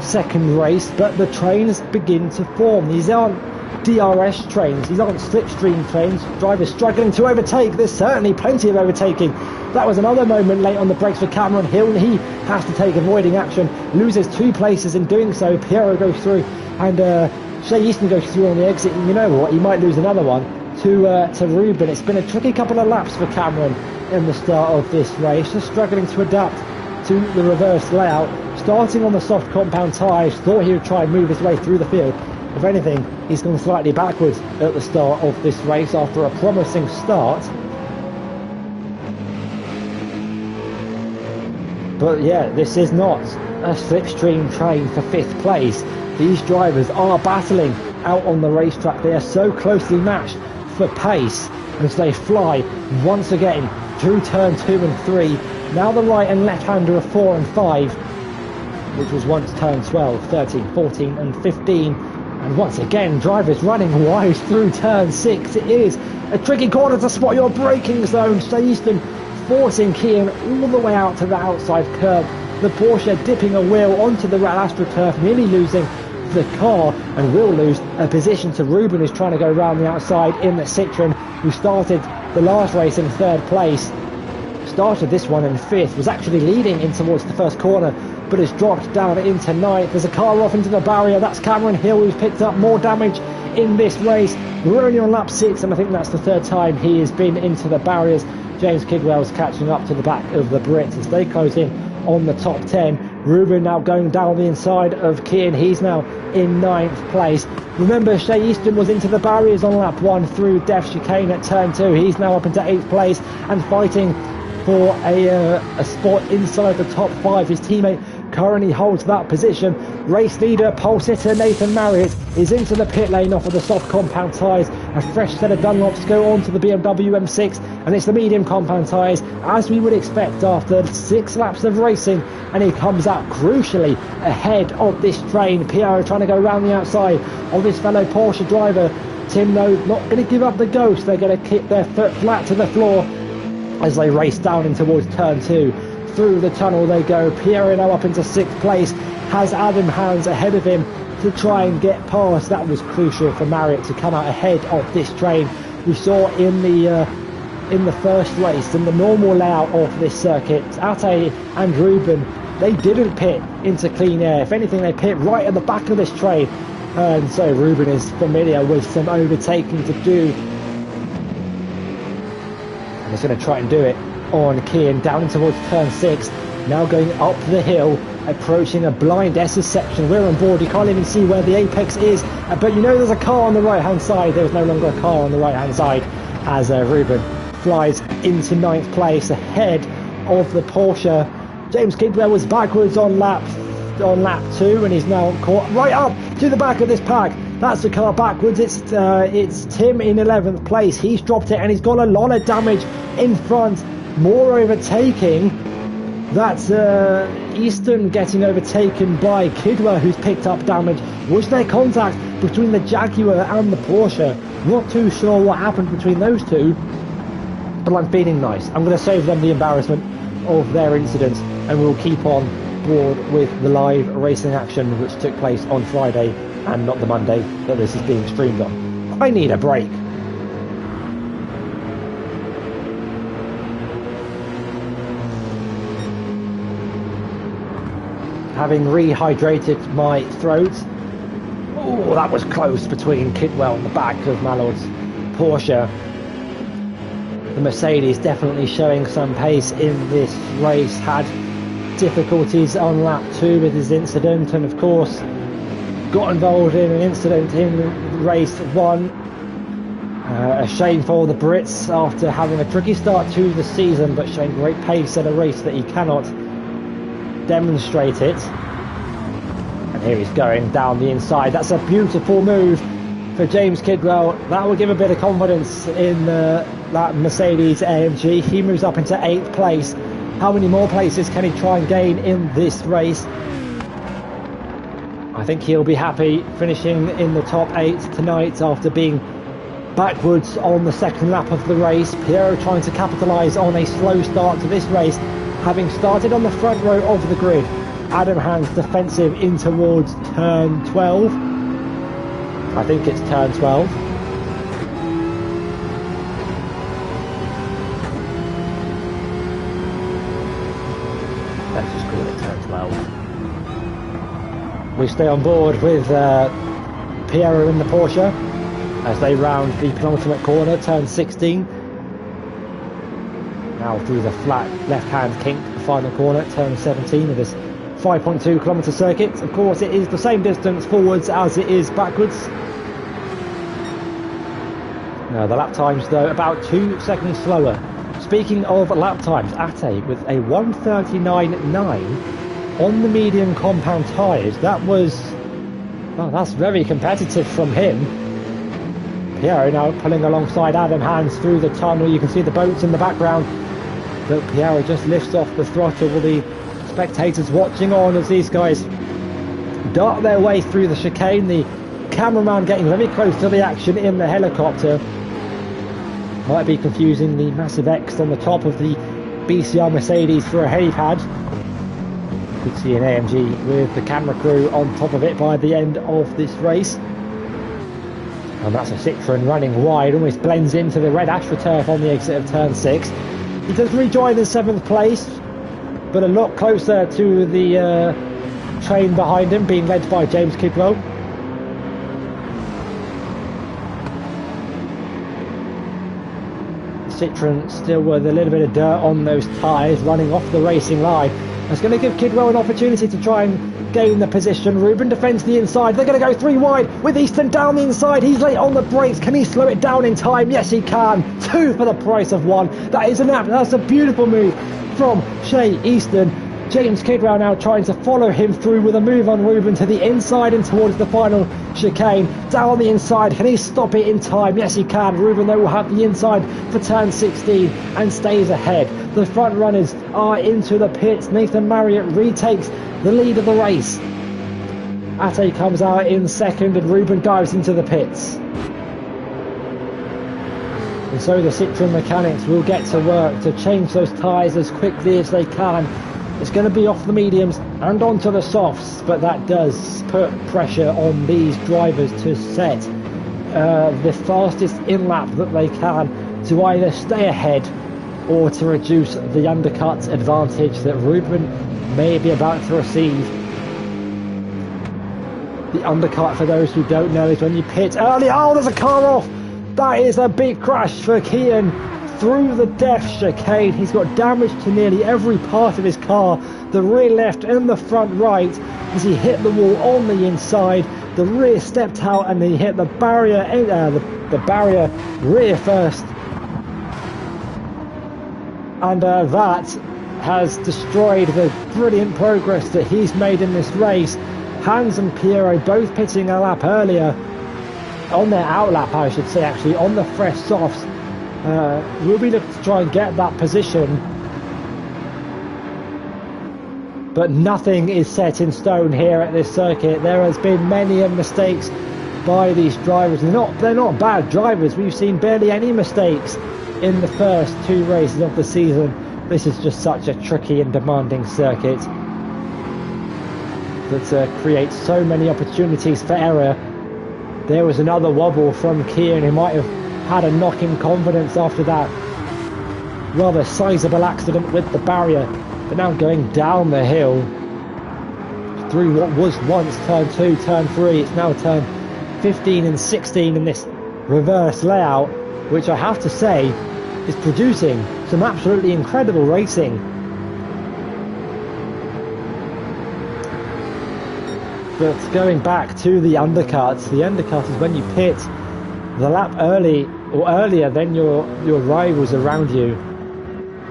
second race, but the trains begin to form. These aren't DRS trains, these aren't slipstream trains. Drivers struggling to overtake. There's certainly plenty of overtaking. That was another moment late on the brakes for Cameron Hill, and he has to take avoiding action, loses 2 places in doing so. Piero goes through, and Shea Easton goes through on the exit, and you know what, he might lose another one to Ruben. It's been a tricky couple of laps for Cameron in the start of this race, just struggling to adapt to the reverse layout, starting on the soft compound tyres. Thought he would try and move his way through the field. If anything, he's gone slightly backwards at the start of this race after a promising start. But yeah, this is not a slipstream train for 5th place. These drivers are battling out on the racetrack. They are so closely matched for pace as they fly once again through turn 2 and 3. Now the right and left hander of 4 and 5, which was once turn 12, 13, 14 and 15. And once again, drivers running wide through turn 6. It is a tricky corner to spot your braking zone. Shea Easton forcing Kian all the way out to the outside curb. The Porsche dipping a wheel onto the red AstroTurf, nearly losing the car, and will lose a position to Ruben, who's trying to go around the outside in the Citroen, who started the last race in 3rd place. Started this one in 5th, was actually leading in towards the first corner, but has dropped down into 9th. There's a car off into the barrier. That's Cameron Hill, who's picked up more damage in this race. We're only on lap 6, and I think that's the 3rd time he has been into the barriers. James Kidwell's catching up to the back of the Brits as they close in on the top 10. Ruben now going down the inside of Kian. He's now in 9th place. Remember, Shea Easton was into the barriers on lap 1 through Death Chicane at turn 2. He's now up into 8th place and fighting for a spot inside the top 5. His teammate currently holds that position. Race leader, pole sitter Nathan Marriott is into the pit lane off of the soft compound tyres. A fresh set of Dunlops go on to the BMW M6, and it's the medium compound tyres, as we would expect after 6 laps of racing, and he comes out crucially ahead of this train. Piero trying to go around the outside of his fellow Porsche driver. Tim, though, not going to give up the ghost. They're going to kick their foot flat to the floor as they race down in towards turn 2. Through the tunnel they go. Piero now up into 6th place, has Adam Hans ahead of him to try and get past. That was crucial for Marriott to come out ahead of this train. We saw in the first race, in the normal layout of this circuit, Ate and Ruben, they didn't pit into clean air. If anything, they pit right at the back of this train, and so Ruben is familiar with some overtaking to do. And he's going to try and do it on Kian down towards turn 6, now going up the hill, approaching a blind S's section. We're on board, you can't even see where the apex is, but you know there's a car on the right hand side. There's no longer a car on the right hand side as Ruben flies into 9th place ahead of the Porsche. James Kidwell was backwards on lap 2, and he's now caught right up to the back of this pack. That's the car backwards. It's Tim in 11th place. He's dropped it and he's got a lot of damage in front. More overtaking. That's Easton getting overtaken by Kidwell, who's picked up damage. Was there contact between the Jaguar and the Porsche? Not too sure what happened between those two, but I'm feeling nice. I'm going to save them the embarrassment of their incident, and we'll keep on board with the live racing action which took place on Friday and not the Monday that this is being streamed on. I need a break. Having rehydrated my throat. Oh, that was close between Kidwell and the back of Mallard's Porsche. The Mercedes definitely showing some pace in this race. Had difficulties on lap 2 with his incident, and of course got involved in an incident in race 1. A shame for the Brits after having a tricky start to the season, but showing great pace at a race that he cannot demonstrate it. And here he's going down the inside. That's a beautiful move for James Kidwell. That will give a bit of confidence in that Mercedes AMG. He moves up into 8th place. How many more places can he try and gain in this race? I think he'll be happy finishing in the top 8 tonight after being backwards on the second lap of the race. Piero trying to capitalise on a slow start to this race, having started on the front row of the grid. Adam Hans defensive in towards turn 12. I think it's turn 12. Let's just call it turn 12. We stay on board with Piero in the Porsche as they round the penultimate corner, turn 16. Now through the flat left-hand kink, the final corner, turn 17 of this 5.2 kilometre circuit. Of course, it is the same distance forwards as it is backwards. The lap times, though, about 2 seconds slower. Speaking of lap times, Ate with a 1:39.9 on the medium compound tyres. That was, well, that's very competitive from him. Piero now pulling alongside Adam Hans through the tunnel. You can see the boats in the background, but Piero just lifts off the throttle with the spectators watching on as these guys dart their way through the chicane. The cameraman getting very close to the action in the helicopter. Might be confusing the massive X on the top of the BCR Mercedes for a helipad. Could see an AMG with the camera crew on top of it by the end of this race. And that's a Citroen running wide, almost blends into the red AstroTurf on the exit of turn 6. He does rejoin in 7th place, but a lot closer to the train behind him, being led by James Kidwell. Citroen still with a little bit of dirt on those tyres, running off the racing line. That's going to give Kidwell an opportunity to try and gain the position. Ruben defends the inside. They're going to go 3 wide with Easton down the inside. He's late on the brakes. Can he slow it down in time? Yes, he can. 2 for the price of 1. That is that's a beautiful move from Shea Easton. James Kidwell now trying to follow him through with a move on Ruben to the inside and towards the final chicane. Down the inside, can he stop it in time? Yes, he can. Ruben, though, will have the inside for turn 16 and stays ahead. The front runners are into the pits. Nathan Marriott retakes the lead of the race. Ate comes out in second and Ruben dives into the pits. And so the Citroen mechanics will get to work to change those tyres as quickly as they can. It's going to be off the mediums and onto the softs, but that does put pressure on these drivers to set the fastest in-lap that they can to either stay ahead or to reduce the undercut advantage that Ruben may be about to receive. The undercut, for those who don't know, is when you pit early. Oh, there's a car off! That is a big crash for Kian through the death chicane. He's got damage to nearly every part of his car, the rear left and the front right, as he hit the wall on the inside. The rear stepped out and he hit the barrier, the barrier rear first, and that has destroyed the brilliant progress that he's made in this race. Hans and Piero both pitting a lap earlier on their outlap, I should say, actually, on the fresh softs. We'll be looking to try and get that position. But nothing is set in stone here at this circuit. There has been many mistakes by these drivers. They're not bad drivers. We've seen barely any mistakes in the first 2 races of the season. This is just such a tricky and demanding circuit that creates so many opportunities for error. There was another wobble from Kian, who might have had a knock in confidence after that rather sizable accident with the barrier. But now going down the hill through what was once turn 2, turn 3, it's now turn 15 and 16 in this reverse layout, which I have to say is producing some absolutely incredible racing. But going back to the undercut is when you pit the lap early or earlier than your rivals around you,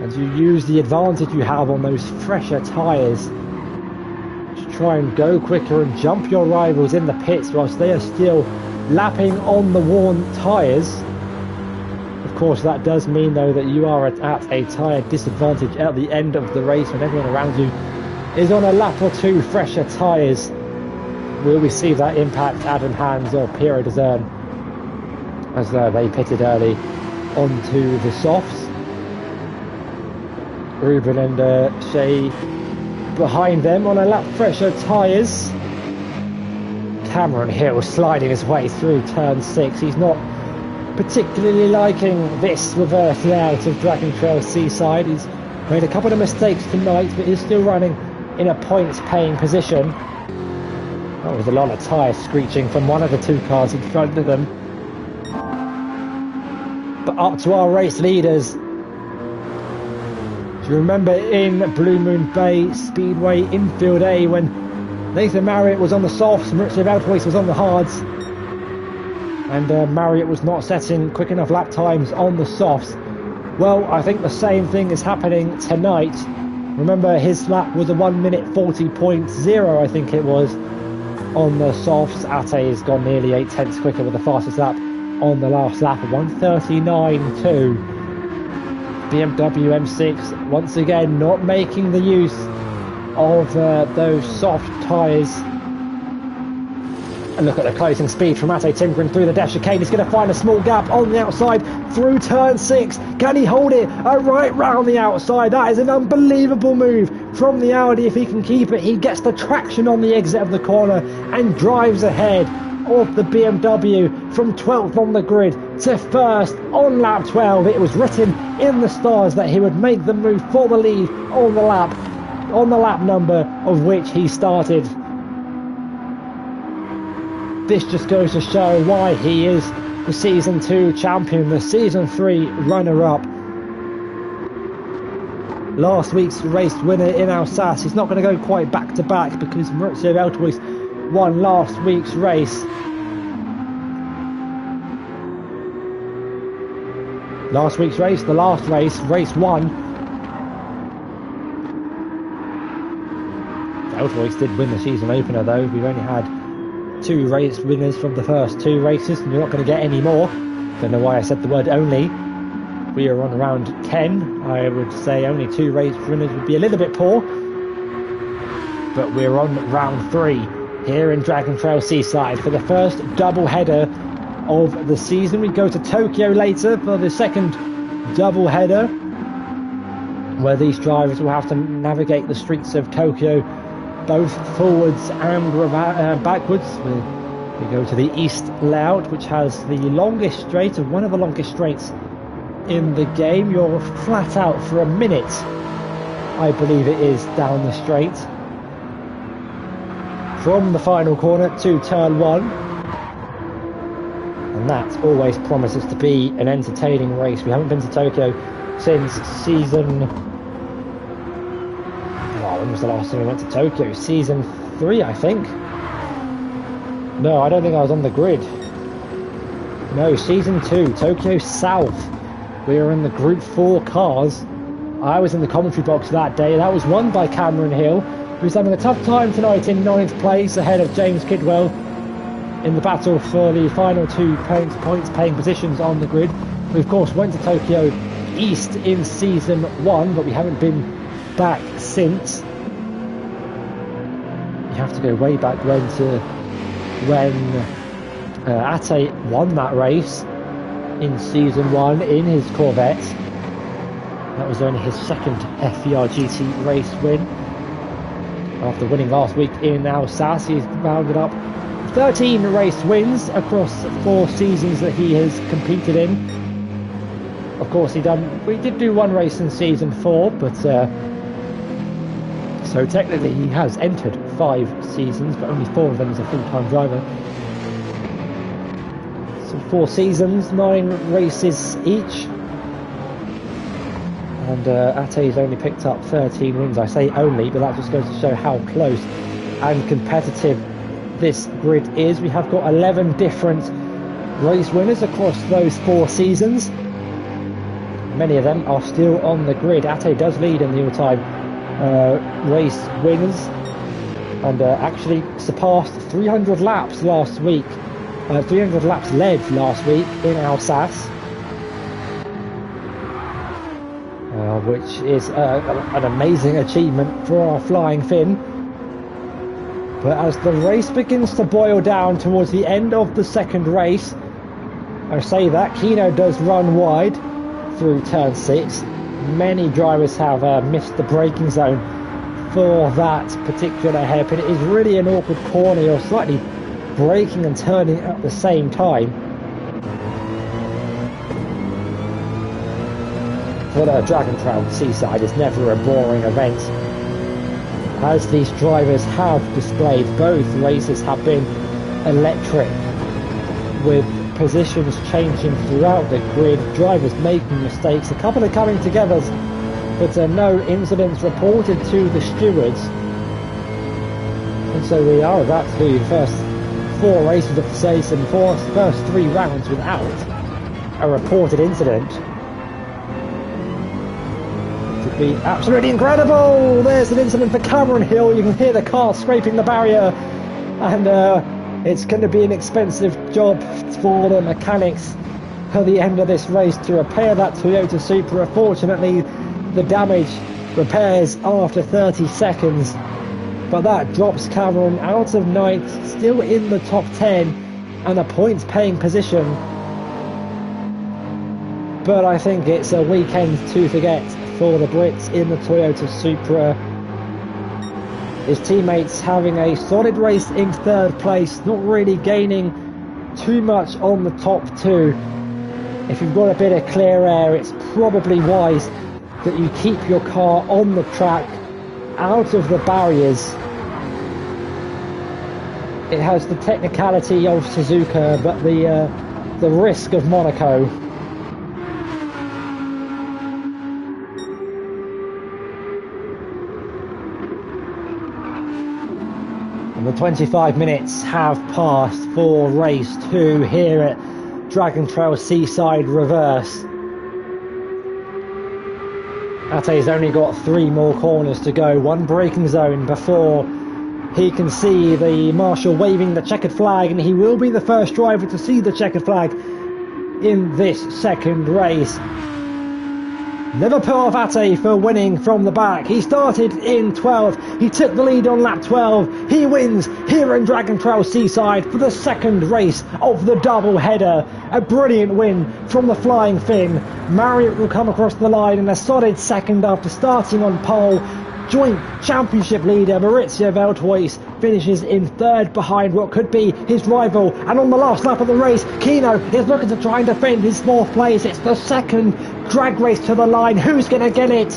and you use the advantage you have on those fresher tyres to try and go quicker and jump your rivals in the pits whilst they are still lapping on the worn tyres. Of course, that does mean though that you are at a tyre disadvantage at the end of the race when everyone around you is on a lap or 2 fresher tyres. Will we see that impact Adam Hans or Piero Dezern as they pitted early onto the softs? Ruben and Shea behind them on a lap fresher tyres. Cameron Hill sliding his way through turn 6. He's not particularly liking this reverse layout of Dragon Trail Seaside. He's made a couple of mistakes tonight, but he's still running in a points paying position. That was a lot of tyres screeching from one of the 2 cars in front of them. But up to our race leaders. Do you remember in Blue Moon Bay Speedway Infield A when Nathan Marriott was on the softs and Richard Veldhuis was on the hards, and Marriott was not setting quick enough lap times on the softs? Well, I think the same thing is happening tonight. Remember, his lap was a 1 minute 40.0, I think it was, on the softs. Ate has gone nearly 8 tenths quicker with the fastest lap on the last lap of 1:39.2. BMW M6 once again not making the use of those soft tyres. And look at the closing speed from Ate tinkering through the dash chicane. He's going to find a small gap on the outside through turn 6. Can he hold it right round the outside? That is an unbelievable move from the Audi. If he can keep it, he gets the traction on the exit of the corner and drives ahead of the BMW from 12th on the grid to 1st on lap 12. It was written in the stars that he would make the move for the lead on the lap number of which he started. This just goes to show why he is the Season 2 champion, the Season 3 runner-up. Last week's race winner in Alsace. He's not going to go quite back-to-back because Maurizio Veldhuis won last week's race. Last week's race, the last race, race 1. Veldhuis did win the season opener though. We've only had 2 race winners from the first 2 races, and you're not going to get any more. Don't know why I said the word only. We are on round 10. I would say only 2 race winners would be a little bit poor. But we're on round 3 here in Dragon Trail Seaside for the first double header of the season. We go to Tokyo later for the second double header, where these drivers will have to navigate the streets of Tokyo both forwards and backwards. We go to the east layout, which has the longest straight, or one of the longest straights in the game. You're flat out for a minute, I believe it is, down the straight from the final corner to turn 1, and that always promises to be an entertaining race. We haven't been to Tokyo since season... when was the last time we went to Tokyo? Season 3, I think. No, I don't think I was on the grid. No, season 2, Tokyo South. We were in the Group 4 cars. I was in the commentary box that day. That was won by Cameron Hill, who's having a tough time tonight in 9th place ahead of James Kidwell. in the battle for the final 2 points paying positions on the grid. We of course went to Tokyo East in season 1, but we haven't been back since. You have to go way back when Ate won that race in season 1 in his Corvette. That was only his second FVR GT race win. After winning last week in Alsace, he's rounded up 13 race wins across 4 seasons that he has competed in. Of course, we did do 1 race in season 4, but so technically he has entered 5 seasons, but only 4 of them as a full-time driver. So 4 seasons, 9 races each. And Ate's only picked up 13 wins. I say only, but that just goes to show how close and competitive this grid is. We have got 11 different race winners across those 4 seasons. Many of them are still on the grid. Ate does lead in the all-time race winners, and actually surpassed 300 laps last week. 300 laps led last week in Alsace, which is an amazing achievement for our Flying Finn. But as the race begins to boil down towards the end of the second race, I say that Kino does run wide through turn 6. Many drivers have missed the braking zone for that particular hairpin. It is really an awkward corner. You're slightly braking and turning at the same time. But Dragon Trail Seaside is never a boring event, as these drivers have displayed. Both races have been electric, with positions changing throughout the grid, drivers making mistakes, a couple of coming together, but no incidents reported to the stewards. And so we are about to do the first 4 races of the season, first 3 rounds without a reported incident. It would be absolutely incredible. There's an incident for Cameron Hill. You can hear the car scraping the barrier, and it's going to be an expensive job for the mechanics at the end of this race to repair that Toyota Supra. Fortunately, the damage repairs after 30 seconds, but that drops Cameron out of 9th, still in the top 10 and a points paying position. But I think it's a weekend to forget for the Brits in the Toyota Supra. His teammates having a solid race in 3rd place, not really gaining too much on the top 2. If you've got a bit of clear air, it's probably wise that you keep your car on the track, out of the barriers. It has the technicality of Suzuka, but the risk of Monaco. The 25 minutes have passed for race 2 here at Dragon Trail Seaside Reverse. Ate's only got 3 more corners to go, 1 braking zone before he can see the marshal waving the checkered flag, and he will be the first driver to see the checkered flag in this second race. Never put off Ate for winning from the back. He started in 12th. He took the lead on lap 12. He wins here in Dragon Trail Seaside for the second race of the double header. A brilliant win from the Flying Finn. Marriott will come across the line in a solid second after starting on pole. Joint championship leader Maurizio Veltois finishes in 3rd behind what could be his rival. And on the last lap of the race, Kino is looking to try and defend his 4th place. It's the second drag race to the line. Who's going to get it?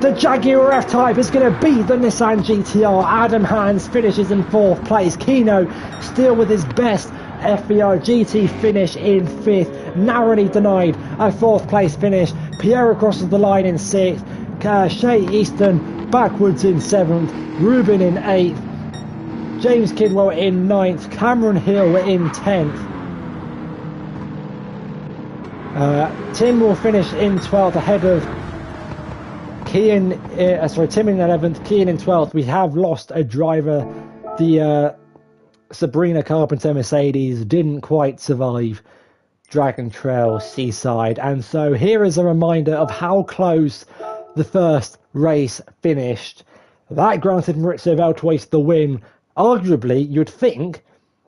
The Jaguar F-Type is going to beat the Nissan GTR. Adam Hans finishes in 4th place. Kino still with his best FVR GT finish in 5th. Narrowly denied a 4th place finish. Piero crosses the line in 6th. Shea Easton backwards in 7th. Rubin in 8th. James Kidwell in 9th. Cameron Hill in 10th. Tim will finish in 12th ahead of Kean. Tim in 11th, Kean in 12th. We have lost a driver. The Sabrina Carpenter Mercedes didn't quite survive Dragon Trail Seaside, and so here is a reminder of how close the first race finished. That granted Maurizio Valtoise the win. Arguably, you'd think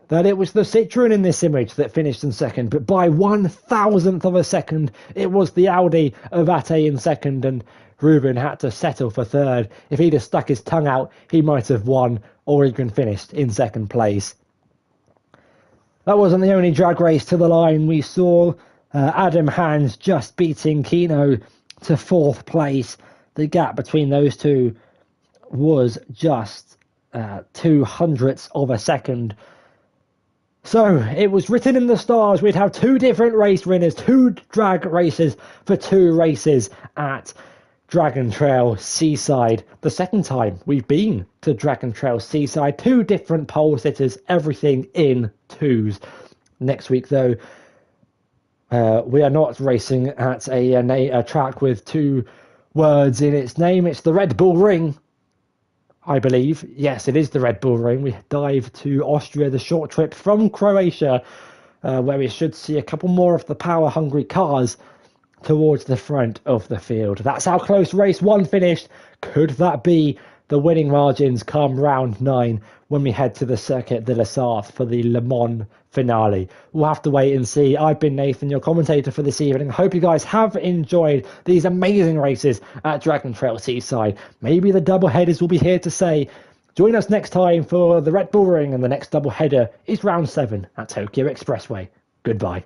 that it was the Citroen in this image that finished in second, but by 1,000th of a second, it was the Audi of Ate in second, and Ruben had to settle for third. If he'd have stuck his tongue out, he might have won or even finished in second place. That wasn't the only drag race to the line. We saw Adam Hans just beating Kino to fourth place. The gap between those two was just 0.02 of a second. So it was written in the stars we'd have two different race winners, two drag races for two races at Dragon Trail Seaside. The second time we've been to Dragon Trail Seaside. Two different pole sitters, everything in twos. Next week, though, we are not racing at a track with two words in its name. It's the Red Bull Ring, I believe. Yes, it is the Red Bull Ring. We dive to Austria, the short trip from Croatia, where we should see a couple more of the power-hungry cars towards the front of the field. That's how close race one finished. Could that be the winning margins come round 9 when we head to the Circuit de la Sarthe for the Le Mans finale? We'll have to wait and see. I've been Nathan, your commentator for this evening. I hope you guys have enjoyed these amazing races at Dragon Trail Seaside. Maybe the double headers will be here to say. Join us next time for the Red Bull Ring, and the next double header is round 7 at Tokyo Expressway. Goodbye.